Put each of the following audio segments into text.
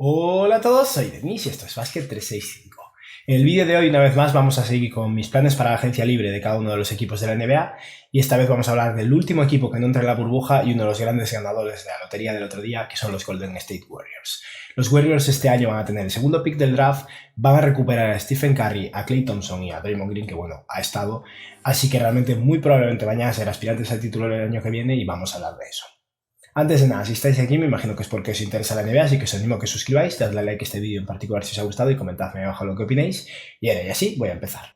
Hola a todos, soy Denis y esto es Basket 365. En el vídeo de hoy, una vez más, vamos a seguir con mis planes para la agencia libre de cada uno de los equipos de la NBA y esta vez vamos a hablar del último equipo que no entra en la burbuja y uno de los grandes ganadores de la lotería del otro día, que son los Golden State Warriors. Los Warriors este año van a tener el segundo pick del draft, van a recuperar a Stephen Curry, a Klay Thompson y a Draymond Green, que bueno, ha estado, así que realmente muy probablemente vayan a ser aspirantes al título el año que viene y vamos a hablar de eso. Antes de nada, si estáis aquí me imagino que es porque os interesa la NBA, así que os animo a que os suscribáis, dadle a like a este vídeo en particular si os ha gustado y comentadme abajo lo que opinéis. Y ahora y así voy a empezar.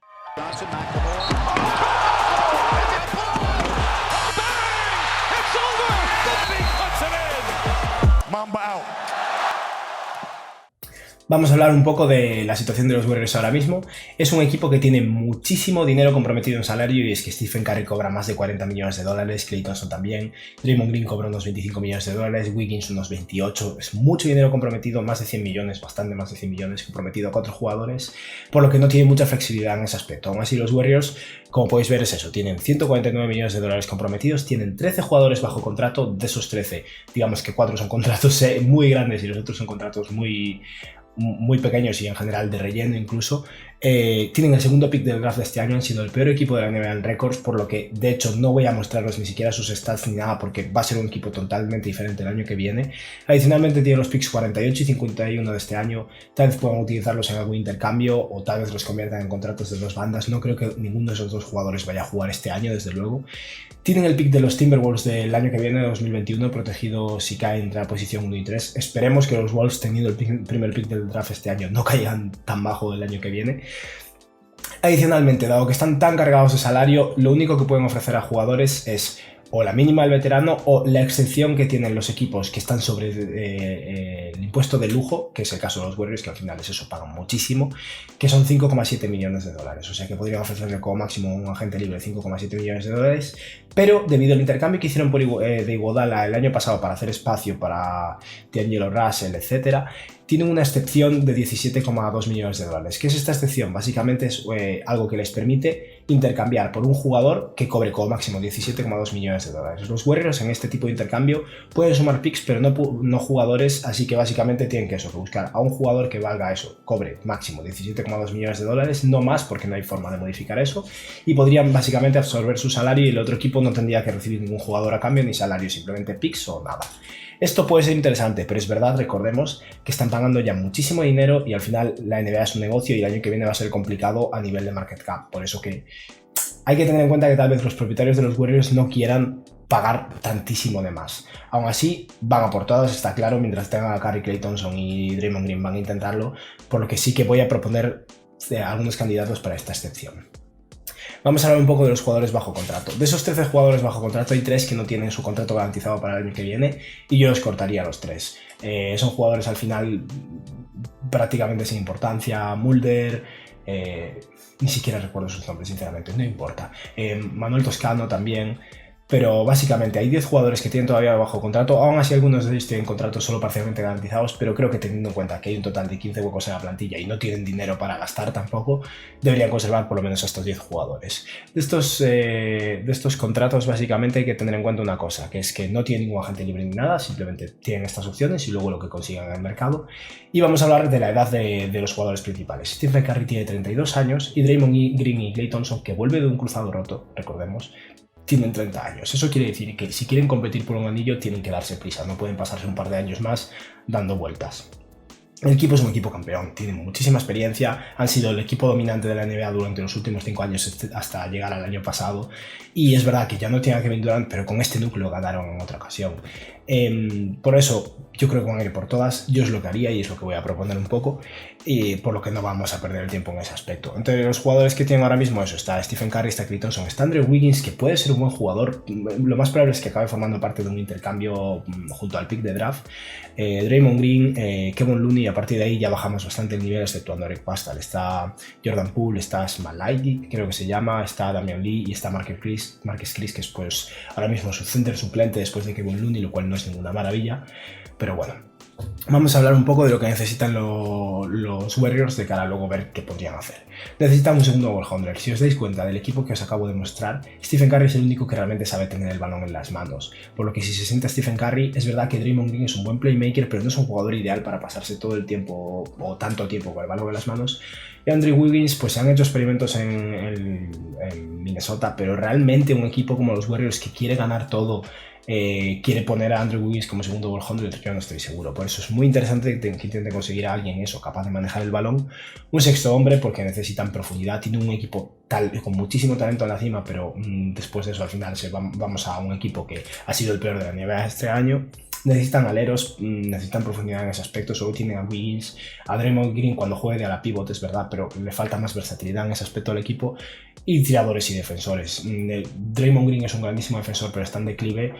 Vamos a hablar un poco de la situación de los Warriors ahora mismo. Es un equipo que tiene muchísimo dinero comprometido en salario y es que Stephen Curry cobra más de 40 millones de dólares, Klay Thompson también, Draymond Green cobra unos 25 millones de dólares, Wiggins unos 28, es mucho dinero comprometido, más de 100 millones, bastante más de 100 millones comprometido a 4 jugadores, por lo que no tiene mucha flexibilidad en ese aspecto. Aún así los Warriors, como podéis ver, es eso, tienen 149 millones de dólares comprometidos, tienen 13 jugadores bajo contrato, de esos 13, digamos que 4 son contratos muy grandes y los otros son contratos muy pequeños y en general de relleno incluso. Tienen el segundo pick del draft de este año, han sido el peor equipo de la NBA en récords, por lo que de hecho no voy a mostraros ni siquiera sus stats ni nada porque va a ser un equipo totalmente diferente el año que viene. Adicionalmente tienen los picks 48 y 51 de este año, tal vez puedan utilizarlos en algún intercambio o tal vez los conviertan en contratos de dos bandas. No creo que ninguno de esos dos jugadores vaya a jugar este año, desde luego. Tienen el pick de los Timberwolves del año que viene, 2021, protegido si cae entre la posición 1 y 3. Esperemos que los Wolves, teniendo el primer pick del draft este año, no caigan tan bajo el año que viene. Adicionalmente, dado que están tan cargados de salario, lo único que pueden ofrecer a jugadores es o la mínima del veterano o la excepción que tienen los equipos que están sobre el impuesto de lujo, que es el caso de los Warriors, que al final es eso, pagan muchísimo, que son 5,7 millones de dólares. O sea que podrían ofrecerle como máximo un agente libre 5,7 millones de dólares, pero debido al intercambio que hicieron de Iguodala el año pasado para hacer espacio para D'Angelo Russell, etc., tienen una excepción de 17,2 millones de dólares. ¿Qué es esta excepción? Básicamente es algo que les permite intercambiar por un jugador que cobre como máximo 17,2 millones de dólares. Los Warriors en este tipo de intercambio pueden sumar picks, pero no jugadores, así que básicamente tienen que buscar a un jugador que valga eso, cobre máximo 17,2 millones de dólares, no más porque no hay forma de modificar eso, y podrían básicamente absorber su salario y el otro equipo no tendría que recibir ningún jugador a cambio ni salario, simplemente picks o nada. Esto puede ser interesante, pero es verdad, recordemos que están pagando ya muchísimo dinero y al final la NBA es un negocio y el año que viene va a ser complicado a nivel de market cap. Por eso que hay que tener en cuenta que tal vez los propietarios de los Warriors no quieran pagar tantísimo de más. Aún así, van a por todas, está claro, mientras tengan a Curry, Klay Thompson y Draymond Green van a intentarlo, por lo que sí que voy a proponer algunos candidatos para esta excepción. Vamos a hablar un poco de los jugadores bajo contrato. De esos 13 jugadores bajo contrato hay 3 que no tienen su contrato garantizado para el año que viene y yo los cortaría a los 3. Son jugadores al final prácticamente sin importancia. Mulder, ni siquiera recuerdo sus nombres sinceramente, no importa. Manuel Toscano también. Pero básicamente hay 10 jugadores que tienen todavía bajo contrato, aún así algunos de ellos tienen contratos solo parcialmente garantizados, pero creo que teniendo en cuenta que hay un total de 15 huecos en la plantilla y no tienen dinero para gastar tampoco, deberían conservar por lo menos a estos 10 jugadores. De estos contratos básicamente hay que tener en cuenta una cosa, que es que no tienen ningún agente libre ni nada, simplemente tienen estas opciones y luego lo que consigan en el mercado. Y vamos a hablar de la edad de los jugadores principales. Stephen Curry tiene 32 años y Draymond Green y Klay Thompson, que vuelve de un cruzado roto, recordemos, tienen 30 años. Eso quiere decir que si quieren competir por un anillo tienen que darse prisa, no pueden pasarse un par de años más dando vueltas. El equipo es un equipo campeón, tiene muchísima experiencia, han sido el equipo dominante de la NBA durante los últimos 5 años hasta llegar al año pasado y es verdad que ya no tienen a Kevin Durant, pero con este núcleo ganaron en otra ocasión. Por eso yo creo que van a ir por todas, yo es lo que haría y es lo que voy a proponer un poco y por lo que no vamos a perder el tiempo en ese aspecto. Entre los jugadores que tienen ahora mismo eso, está Stephen Curry, está Klay Thompson, está Andrew Wiggins, que puede ser un buen jugador, lo más probable es que acabe formando parte de un intercambio junto al pick de draft. Draymond Green, Kevin Looney, a partir de ahí ya bajamos bastante el nivel, exceptuando Eric Pascal, está Jordan Poole, está Smalaigi, creo que se llama, está Damian Lee y está Marquez Chris, que es pues ahora mismo su center suplente después de Kevin Looney, lo cual no es ninguna maravilla, pero bueno. vamos a hablar un poco de lo que necesitan los Warriors de cara a luego ver qué podrían hacer. Necesitan un segundo ball handler. Si os dais cuenta del equipo que os acabo de mostrar, Stephen Curry es el único que realmente sabe tener el balón en las manos. Por lo que si se sienta Stephen Curry, es verdad que Draymond Green es un buen playmaker, pero no es un jugador ideal para pasarse todo el tiempo o tanto tiempo con el balón en las manos. Y Andrew Wiggins, pues se han hecho experimentos en Minnesota, pero realmente un equipo como los Warriors que quiere ganar todo, quiere poner a Andrew Wiggins como segundo ball handler, yo no estoy seguro. Por eso es muy interesante que intente conseguir a alguien eso, capaz de manejar el balón. Un sexto hombre, porque necesitan profundidad. Tiene un equipo con muchísimo talento en la cima, pero después de eso al final vamos a un equipo que ha sido el peor de la NBA este año. Necesitan aleros, necesitan profundidad en ese aspecto. Solo tienen a Wiggins, a Draymond Green cuando juegue de ala pivot, es verdad, pero le falta más versatilidad en ese aspecto al equipo. Y tiradores y defensores. Draymond Green es un grandísimo defensor, pero está en declive.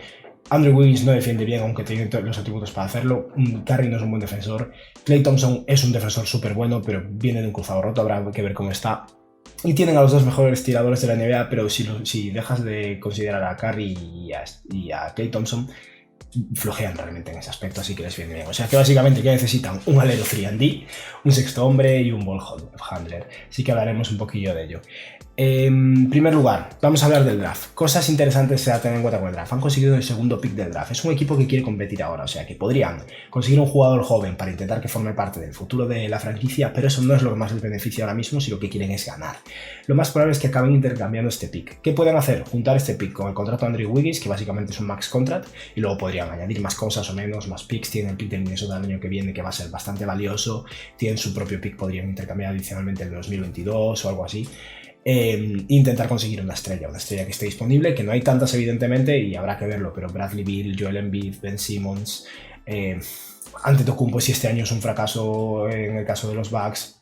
Andrew Wiggins no defiende bien, aunque tiene los atributos para hacerlo. Curry no es un buen defensor. Klay Thompson es un defensor súper bueno, pero viene de un cruzado roto, habrá que ver cómo está. Y tienen a los dos mejores tiradores de la NBA, pero si dejas de considerar a Curry y a Klay Thompson, flojean realmente en ese aspecto, así que les viene bien. O sea que básicamente que necesitan un alero 3&D, un sexto hombre y un ball handler. Así que hablaremos un poquillo de ello. En primer lugar, vamos a hablar del draft. Cosas interesantes a tener en cuenta con el draft. Han conseguido el segundo pick del draft. Es un equipo que quiere competir ahora, o sea que podrían conseguir un jugador joven para intentar que forme parte del futuro de la franquicia, pero eso no es lo que más les beneficia ahora mismo, si lo que quieren es ganar. Lo más probable es que acaben intercambiando este pick. ¿Qué pueden hacer? Juntar este pick con el contrato de Andrew Wiggins, que básicamente es un max contract, y luego podrían añadir más cosas o menos, más picks. Tienen el pick de Minnesota el año que viene, que va a ser bastante valioso. Tienen su propio pick, podrían intercambiar adicionalmente el de 2022 o algo así. Intentar conseguir una estrella que esté disponible, que no hay tantas evidentemente y habrá que verlo, pero Bradley Beal, Joel Embiid, Ben Simmons, Antetokounmpo, si este año es un fracaso en el caso de los Bucks,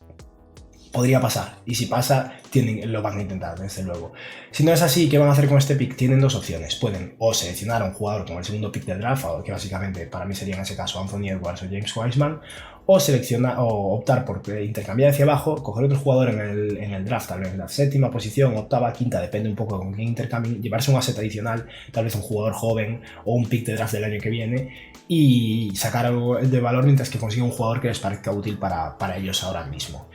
podría pasar, y si pasa, lo van a intentar, desde luego. Si no es así, ¿qué van a hacer con este pick? Tienen dos opciones. Pueden o seleccionar a un jugador con el segundo pick del draft, que básicamente para mí sería en ese caso Anthony Edwards o James Wiseman, o optar por intercambiar hacia abajo, coger otro jugador en el draft, tal vez en la séptima posición, octava, quinta, depende un poco con quién intercambien, llevarse un asset adicional, tal vez un jugador joven o un pick de draft del año que viene, y sacar algo de valor mientras que consiga un jugador que les parezca útil para ellos ahora mismo.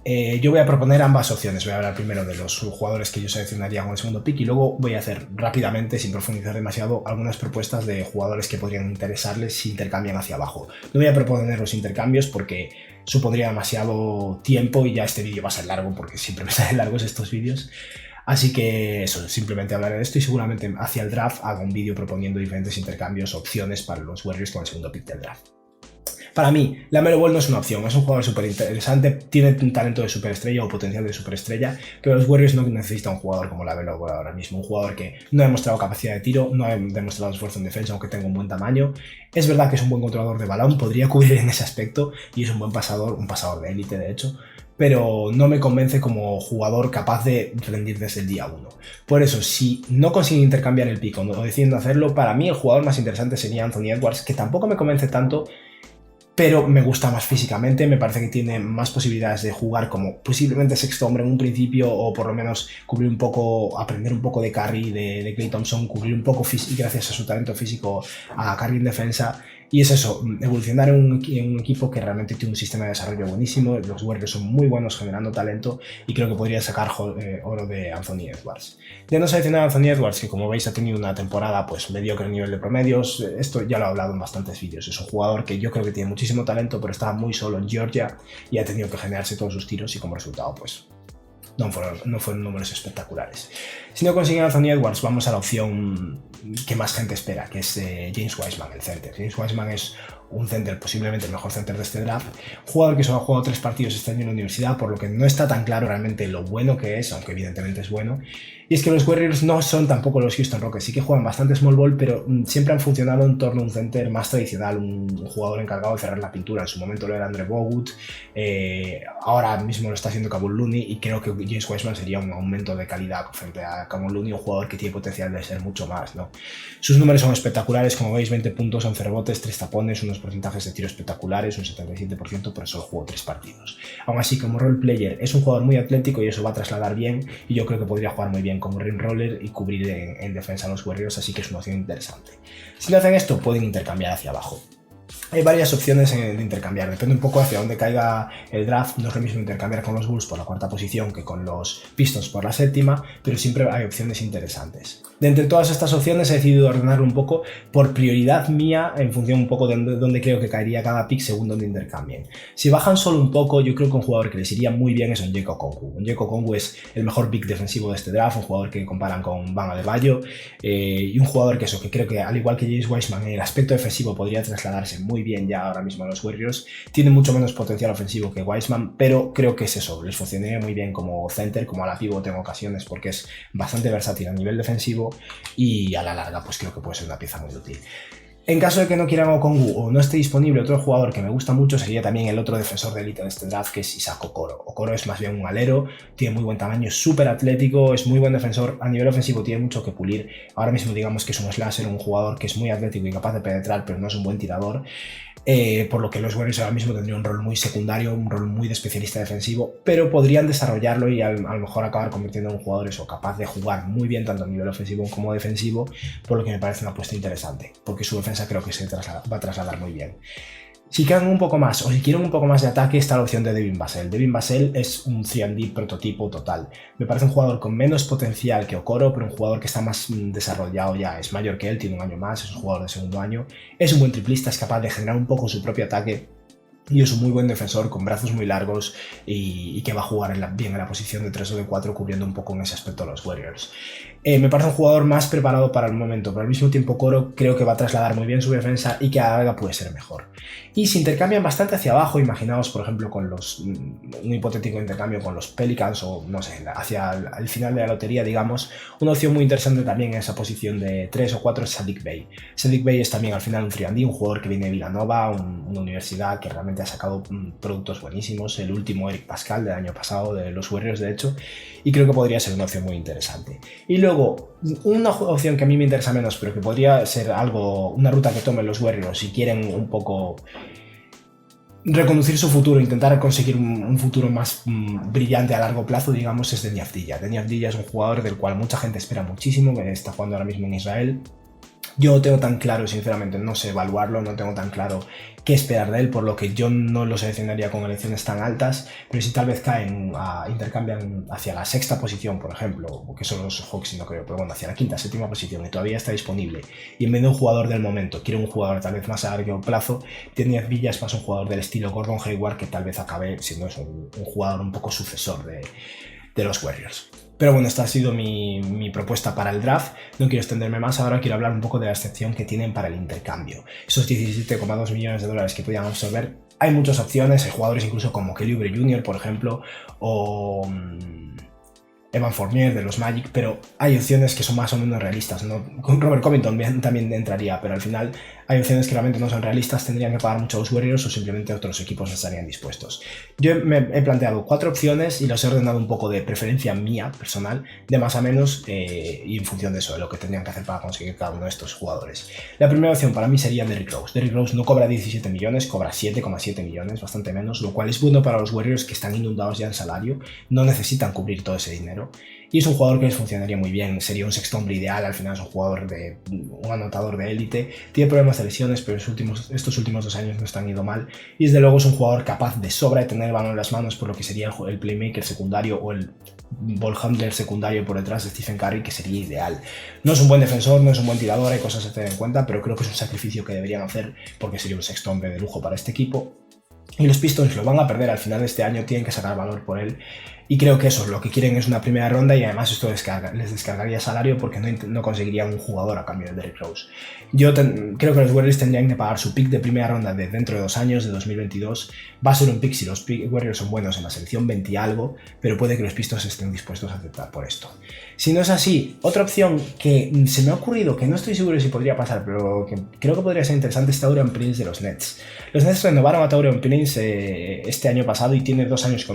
Yo voy a proponer ambas opciones. Voy a hablar primero de los jugadores que yo seleccionaría con el segundo pick y luego voy a hacer rápidamente, sin profundizar demasiado, algunas propuestas de jugadores que podrían interesarles si intercambian hacia abajo. No voy a proponer los intercambios porque supondría demasiado tiempo y ya este vídeo va a ser largo porque siempre me salen largos estos vídeos. Así que eso, simplemente hablaré de esto y seguramente hacia el draft haga un vídeo proponiendo diferentes intercambios, opciones para los Warriors con el segundo pick del draft. Para mí, LaMelo Ball no es una opción, es un jugador súper interesante, tiene un talento de superestrella o potencial de superestrella, pero los Warriors no necesitan un jugador como LaMelo Ball ahora mismo, un jugador que no ha demostrado capacidad de tiro, no ha demostrado esfuerzo en defensa, aunque tenga un buen tamaño. Es verdad que es un buen controlador de balón, podría cubrir en ese aspecto y es un buen pasador, un pasador de élite de hecho, pero no me convence como jugador capaz de rendir desde el día 1. Por eso, si no consiguen intercambiar el pick o deciden hacerlo, para mí el jugador más interesante sería Anthony Edwards, que tampoco me convence tanto, pero me gusta más físicamente, me parece que tiene más posibilidades de jugar como posiblemente sexto hombre en un principio, o por lo menos cubrir un poco, aprender un poco de Curry, de Klay Thompson, cubrir un poco gracias a su talento físico a Curry en defensa. Y es eso, evolucionar en un equipo que realmente tiene un sistema de desarrollo buenísimo. Los Warriors son muy buenos generando talento y creo que podría sacar oro de Anthony Edwards. De no seleccionar a Anthony Edwards, que como veis ha tenido una temporada pues mediocre en nivel de promedios, esto ya lo he hablado en bastantes vídeos. Es un jugador que yo creo que tiene muchísimo talento, pero estaba muy solo en Georgia y ha tenido que generarse todos sus tiros y como resultado pues no fueron números espectaculares. Si no consiguen a Anthony Edwards, vamos a la opción que más gente espera, que es James Wiseman, el center. James Wiseman es un center, posiblemente el mejor center de este draft, jugador que solo ha jugado 3 partidos este año en la universidad, por lo que no está tan claro realmente lo bueno que es, aunque evidentemente es bueno. Y es que los Warriors no son tampoco los Houston Rockets, sí que juegan bastante small ball, pero siempre han funcionado en torno a un center más tradicional, un jugador encargado de cerrar la pintura. En su momento lo era Andrew Bogut, ahora mismo lo está haciendo Kevon Looney, y creo que James Wiseman sería un aumento de calidad frente a Kevon Looney, un jugador que tiene potencial de ser mucho más, ¿no? Sus números son espectaculares, como veis, 20 puntos, 11 rebotes, 3 tapones, unos porcentajes de tiro espectaculares, un 77%, pero solo jugó 3 partidos. Aún así, como role player, es un jugador muy atlético y eso va a trasladar bien, y yo creo que podría jugar muy bien como rim roller y cubrir en defensa a los Warriors, así que es una opción interesante. Si no hacen esto, pueden intercambiar hacia abajo. Hay varias opciones de intercambiar, depende un poco hacia dónde caiga el draft. No es lo mismo intercambiar con los Bulls por la cuarta posición que con los Pistons por la séptima, pero siempre hay opciones interesantes. De entre todas estas opciones he decidido ordenarlo un poco por prioridad mía, en función un poco de dónde creo que caería cada pick según donde intercambien. Si bajan solo un poco, yo creo que un jugador que les iría muy bien es Onyeka Okongwu. Onyeka Okongwu es el mejor pick defensivo de este draft, un jugador que comparan con Bam Adebayo, y un jugador que creo que, al igual que James Wiseman, en el aspecto defensivo podría trasladarse muy bien ya ahora mismo a los Warriors. Tiene mucho menos potencial ofensivo que Wiseman, pero creo que es eso, les funcionaría muy bien como center, como a la pivot en ocasiones, porque es bastante versátil a nivel defensivo y a la larga pues creo que puede ser una pieza muy útil. En caso de que no quieran Okongwu o no esté disponible, otro jugador que me gusta mucho sería también el otro defensor de élite de este draft, que es Isaac Okoro. Okoro es más bien un alero, tiene muy buen tamaño, es súper atlético, es muy buen defensor. A nivel ofensivo tiene mucho que pulir. Ahora mismo digamos que es un slasher, un jugador que es muy atlético y capaz de penetrar, pero no es un buen tirador. Por lo que los Warriors ahora mismo tendrían un rol muy secundario, un rol muy de especialista defensivo, pero podrían desarrollarlo y a lo mejor acabar convirtiendo en un jugador eso, capaz de jugar muy bien tanto a nivel ofensivo como defensivo, por lo que me parece una apuesta interesante, porque su defensa creo que va a trasladar muy bien. Si quieren un poco más, o si quieren un poco más de ataque, está la opción de Devin Vassell. Devin Vassell es un 3&D prototipo total. Me parece un jugador con menos potencial que Okoro, pero un jugador que está más desarrollado ya. Es mayor que él, tiene un año más, es un jugador de segundo año. Es un buen triplista, es capaz de generar un poco su propio ataque. Y es un muy buen defensor con brazos muy largos y que va a jugar bien en la posición de 3 o de 4, cubriendo un poco en ese aspecto a los Warriors. Me parece un jugador más preparado para el momento, pero al mismo tiempo Okoro creo que va a trasladar muy bien su defensa y que a la larga puede ser mejor. Y se intercambian bastante hacia abajo, imaginaos por ejemplo con un hipotético intercambio con los Pelicans o no sé, hacia el final de la lotería digamos, una opción muy interesante también en esa posición de 3 o 4 es Saddiq Bey. Saddiq Bey es también al final un 3&D, un jugador que viene de Villanova, una universidad que realmente ha sacado productos buenísimos, el último Eric Pascal del año pasado de los Warriors de hecho, y creo que podría ser una opción muy interesante. Y luego, una opción que a mí me interesa menos, pero que podría ser una ruta que tomen los Warriors si quieren un poco reconducir su futuro, intentar conseguir un futuro más brillante a largo plazo, digamos, es Deni Avdija. Deni Avdija es un jugador del cual mucha gente espera muchísimo, que está jugando ahora mismo en Israel. Yo no tengo tan claro, sinceramente, no sé evaluarlo, no tengo tan claro qué esperar de él, por lo que yo no lo seleccionaría con elecciones tan altas, pero si tal vez intercambian hacia la sexta posición, por ejemplo, que son los Hawks, no creo, pero bueno, hacia la quinta, séptima posición y todavía está disponible, y en vez de un jugador del momento, quiere un jugador tal vez más a largo plazo, Deni Avdija es más un jugador del estilo Gordon Hayward, que tal vez acabe siendo un jugador un poco sucesor de los Warriors. Pero bueno, esta ha sido mi propuesta para el draft. No quiero extenderme más, ahora quiero hablar un poco de la excepción que tienen para el intercambio. Esos 17,2 millones de dólares que podían absorber, hay muchas opciones, hay jugadores incluso como Kelly Oubre Jr., por ejemplo, o Evan Fournier de los Magic, pero hay opciones que son más o menos realistas, ¿no? Con Robert Covington también entraría, pero al final hay opciones que realmente no son realistas, tendrían que pagar mucho a los Warriors o simplemente otros equipos no estarían dispuestos. Yo me he planteado 4 opciones y las he ordenado un poco de preferencia mía, personal, de más a menos, y en función de eso, de lo que tendrían que hacer para conseguir cada uno de estos jugadores. La primera opción para mí sería Derrick Rose. Derrick Rose no cobra 17 millones, cobra 7,7 millones, bastante menos, lo cual es bueno para los Warriors que están inundados ya en salario, no necesitan cubrir todo ese dinero. Y es un jugador que les funcionaría muy bien, sería un sexto hombre ideal, al final es un anotador de élite, tiene problemas de lesiones, pero estos últimos 2 años no están ido mal, y desde luego es un jugador capaz de sobra de tener el balón en las manos, por lo que sería el playmaker secundario o el ball handler secundario por detrás de Stephen Curry, que sería ideal. No es un buen defensor, no es un buen tirador, hay cosas a tener en cuenta, pero creo que es un sacrificio que deberían hacer porque sería un sexto hombre de lujo para este equipo. Y los Pistons lo van a perder al final de este año, tienen que sacar valor por él. Y creo que eso, lo que quieren es una primera ronda y además esto les descargaría salario porque no conseguirían un jugador a cambio de Derrick Rose. Yo creo que los Warriors tendrían que pagar su pick de primera ronda de dentro de 2 años, de 2022. Va a ser un pick si los Warriors son buenos en la selección 20 y algo, pero puede que los Pistons estén dispuestos a aceptar por esto. Si no es así, otra opción que se me ha ocurrido, que no estoy seguro si podría pasar, pero que creo que podría ser interesante, es Taurean Prince de los Nets. Los Nets renovaron a Taurean Prince Prince este año pasado y tiene 2 años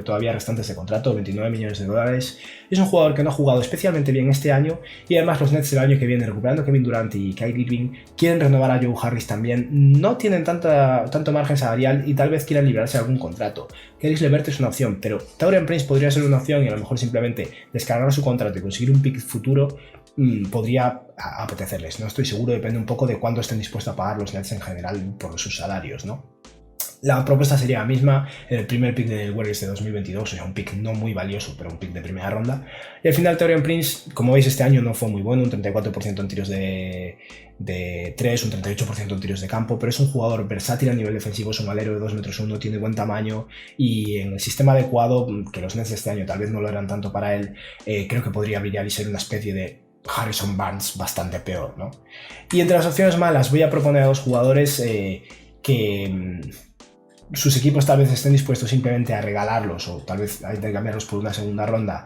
todavía restantes de contrato, 29 millones de dólares. Es un jugador que no ha jugado especialmente bien este año y además los Nets el año que viene, recuperando a Kevin Durant y Kyrie Irving, quieren renovar a Joe Harris también. No tienen tanto margen salarial y tal vez quieran librarse de algún contrato. Caris LeVert es una opción, pero Taurean Prince podría ser una opción y a lo mejor simplemente descargar su contrato y conseguir un pick futuro podría apetecerles. No estoy seguro, depende un poco de cuánto estén dispuestos a pagar los Nets en general por sus salarios, ¿no? La propuesta sería la misma, el primer pick del Warriors de 2022, o sea, un pick no muy valioso, pero un pick de primera ronda. Y al final Taurean Prince, como veis, este año no fue muy bueno, un 34% en tiros de 3, un 38% en tiros de campo, pero es un jugador versátil a nivel defensivo, es un alero de 2 metros 1, tiene buen tamaño y en el sistema adecuado, que los Nets de este año tal vez no lo eran tanto para él, creo que podría brillar y ser una especie de Harrison Barnes bastante peor, ¿no? Y entre las opciones malas voy a proponer a 2 jugadores que sus equipos tal vez estén dispuestos simplemente a regalarlos o tal vez a intercambiarlos por una segunda ronda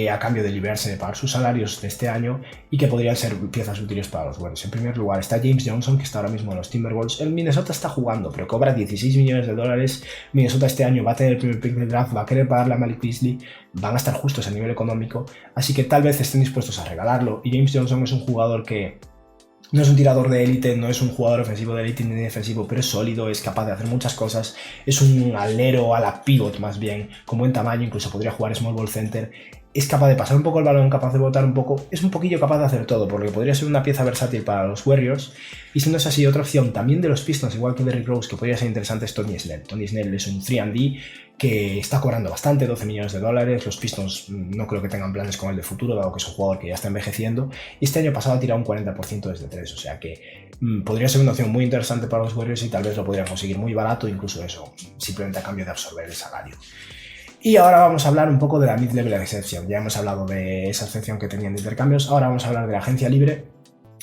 a cambio de librarse de pagar sus salarios de este año y que podrían ser piezas útiles para los Warriors. En primer lugar está James Johnson, que está ahora mismo en los Timberwolves. El Minnesota está jugando, pero cobra 16 millones de dólares. Minnesota este año va a tener el primer pick del draft, va a querer pagarle a Malik Beasley, van a estar justos a nivel económico, así que tal vez estén dispuestos a regalarlo. Y James Johnson es un jugador que no es un tirador de élite, no es un jugador ofensivo de élite ni defensivo, pero es sólido, es capaz de hacer muchas cosas, es un alero a la pivot más bien, con buen tamaño, incluso podría jugar small ball center, es capaz de pasar un poco el balón, capaz de botar un poco, es un poquillo capaz de hacer todo, por lo que podría ser una pieza versátil para los Warriors. Y si no es así, otra opción también de los Pistons, igual que Derrick Rose, que podría ser interesante, es Tony Snell. Tony Snell es un 3&D que está cobrando bastante, 12 millones de dólares. Los Pistons no creo que tengan planes con él de futuro, dado que es un jugador que ya está envejeciendo. Y este año pasado ha tirado un 40% desde 3, o sea que podría ser una opción muy interesante para los Warriors y tal vez lo podrían conseguir muy barato, incluso eso, simplemente a cambio de absorber el salario. Y ahora vamos a hablar un poco de la mid-level exception. Ya hemos hablado de esa excepción que tenían de intercambios, ahora vamos a hablar de la agencia libre.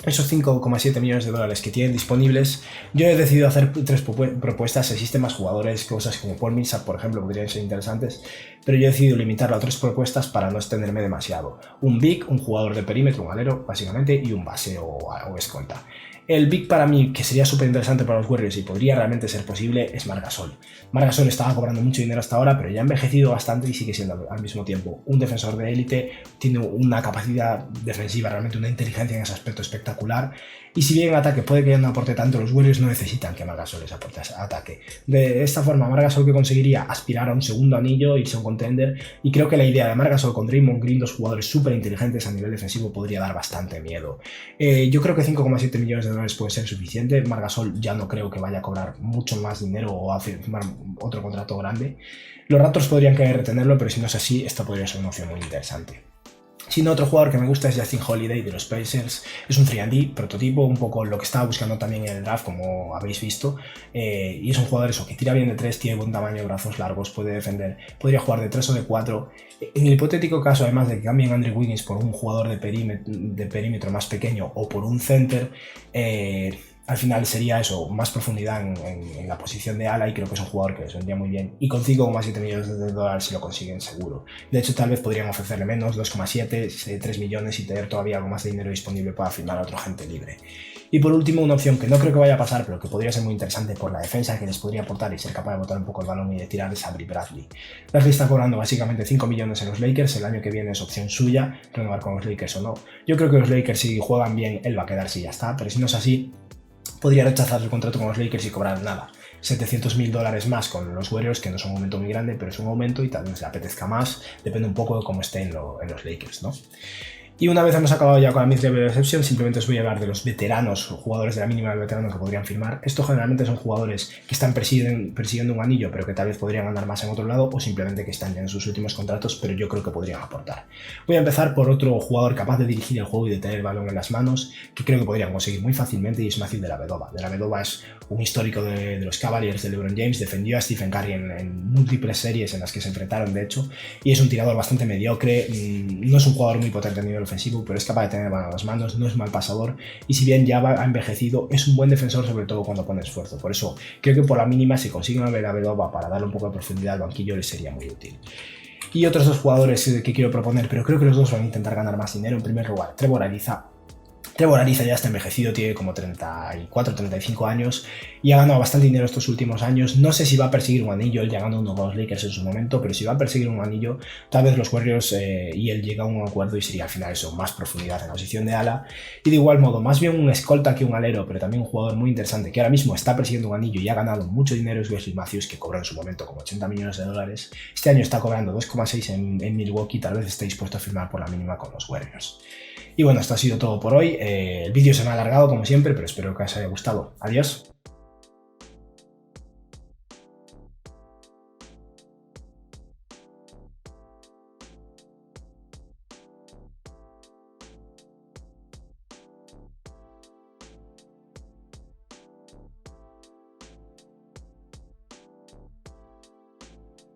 Esos 5,7 millones de dólares que tienen disponibles, yo he decidido hacer 3 propuestas. Existen más jugadores, cosas como Paul Millsap, por ejemplo, podrían ser interesantes, pero yo he decidido limitarlo a 3 propuestas para no extenderme demasiado. Un big, un jugador de perímetro, un alero, básicamente, y un base o escolta. El big para mí, que sería súper interesante para los Warriors y podría realmente ser posible, es Marc Gasol. Marc Gasol estaba cobrando mucho dinero hasta ahora, pero ya ha envejecido bastante y sigue siendo al mismo tiempo un defensor de élite, tiene una capacidad defensiva, realmente una inteligencia en ese aspecto espectacular. Y si bien en ataque puede que ya no aporte tanto, los Warriors no necesitan que Marc Gasol les aporte ataque. De esta forma, Marc Gasol que conseguiría aspirar a un segundo anillo, irse a un contender, y creo que la idea de Marc Gasol con Draymond Green, 2 jugadores súper inteligentes a nivel defensivo, podría dar bastante miedo. Yo creo que 5,7 millones de dólares puede ser suficiente. Marc Gasol ya no creo que vaya a cobrar mucho más dinero o a firmar otro contrato grande. Los Raptors podrían querer retenerlo, pero si no es así, esta podría ser una opción muy interesante. Si no, otro jugador que me gusta es Justin Holiday de los Pacers. Es un 3&D, prototipo, un poco lo que estaba buscando también en el draft, como habéis visto. Y es un jugador eso, que tira bien de 3, tiene buen tamaño, brazos largos, puede defender. Podría jugar de 3 o de 4. En el hipotético caso, además de que cambien a Andrew Wiggins por un jugador de perímetro más pequeño o por un center, al final sería eso, más profundidad en la posición de ala, y creo que es un jugador que les vendría muy bien. Y con 5,7 millones de dólares si lo consiguen seguro. De hecho, tal vez podrían ofrecerle menos, 2,7, 3 millones y tener todavía algo más de dinero disponible para firmar a otro agente libre. Y por último, una opción que no creo que vaya a pasar, pero que podría ser muy interesante por la defensa que les podría aportar y ser capaz de botar un poco el balón y de tirar, es Avery Bradley. Bradley está cobrando básicamente 5 millones en los Lakers, el año que viene es opción suya, renovar con los Lakers o no. Yo creo que los Lakers, si juegan bien, él va a quedarse y ya está, pero si no es así, podría rechazar el contrato con los Lakers y cobrar nada. $700,000 más con los Warriors, que no es un aumento muy grande, pero es un aumento y tal vez le apetezca más, depende un poco de cómo esté en los Lakers, ¿no? Y una vez hemos acabado ya con la mid-level exception, simplemente os voy a hablar de los veteranos, jugadores de la mínima del veterano que podrían firmar. Estos generalmente son jugadores que están persiguiendo un anillo, pero que tal vez podrían ganar más en otro lado, o simplemente que están ya en sus últimos contratos, pero yo creo que podrían aportar. Voy a empezar por otro jugador capaz de dirigir el juego y de tener el balón en las manos, que creo que podrían conseguir muy fácilmente, y es Matthew Dellavedova. Dellavedova es un histórico de los Cavaliers de LeBron James, defendió a Stephen Curry en múltiples series en las que se enfrentaron, de hecho, y es un tirador bastante mediocre, no es un jugador muy potente a nivel ofensivo, pero es capaz de tener balón en las manos, no es mal pasador, y si bien ya ha envejecido, es un buen defensor, sobre todo cuando pone esfuerzo. Por eso creo que por la mínima, si consiguen a Dellavedova para darle un poco de profundidad al banquillo, les sería muy útil. Y otros 2 jugadores que quiero proponer, pero creo que los dos van a intentar ganar más dinero. En primer lugar, Trevor Ariza. Trevor Ariza ya está envejecido, tiene como 34, 35 años y ha ganado bastante dinero estos últimos años. No sé si va a perseguir un anillo, él ya ganó uno con los Lakers en su momento, pero si va a perseguir un anillo, tal vez los Warriors y él llega a un acuerdo y sería al final eso, más profundidad en la posición de ala. Y de igual modo, más bien un escolta que un alero, pero también un jugador muy interesante que ahora mismo está persiguiendo un anillo y ha ganado mucho dinero es Wesley Matthews, que cobró en su momento como 80 millones de dólares. Este año está cobrando 2,6 en Milwaukee, tal vez esté dispuesto a firmar por la mínima con los Warriors. Y bueno, esto ha sido todo por hoy. El vídeo se me ha alargado como siempre, pero espero que os haya gustado. Adiós.